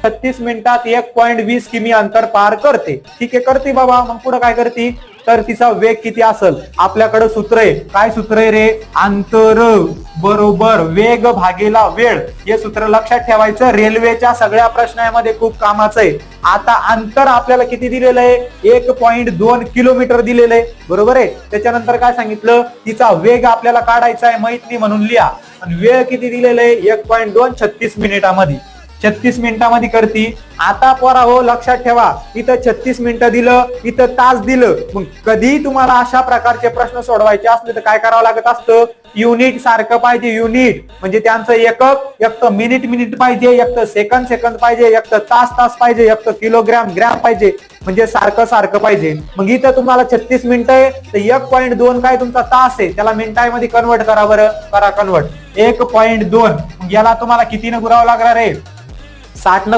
36 मिनिटात 1.20 किमी अंतर पार करते. ठीक आहे, करते बाबा. मग पुढे काय करते, तर तिचा वेग किती असेल, आपल्याकडे सूत्र आहे. काय सूत्र आहे रे, अंतर बरोबर वेग भागेला वेळ. हे सूत्र लक्षात ठेवायचं, रेल्वेच्या सगळ्या प्रश्नांमध्ये खूप कामाचं आहे. आता अंतर आपल्याला किती दिलेलं आहे, 1.2 किलोमीटर दिलेलं आहे, बरोबर आहे. त्याच्यानंतर काय सांगितलं, तिचा वेग आपल्याला काढायचा आहे, माहित नाही म्हणून लिहा. आणि वेळ किती दिलेलं आहे, 1.2 36 मिनिटामध्ये. 36 मिनिटांमध्ये करती. आता पोरा हो लक्षात ठेवा, इथं 36 मिनिटं दिलं, इथं तास दिलं. मग कधी तुम्हाला अशा प्रकारचे प्रश्न सोडवायचे असले तर काय करावं लागत असतं, युनिट सारखं पाहिजे. युनिट म्हणजे त्यांचं एकक, एक तर मिनिट पाहिजे, एक तर सेकंद पाहिजे, एक तर तास पाहिजे, एक तर किलोग्रॅम पाहिजे. म्हणजे सारखं पाहिजे. मग इथं तुम्हाला 36 मिनिटं आहे, तर 1.2 काय तुमचा तास आहे, त्याला मिनिटांमध्ये कन्वर्ट करा बरं, करा कन्वर्ट. 1.2 याला तुम्हाला कितीनं गुरावं लागणार आहे, 60 न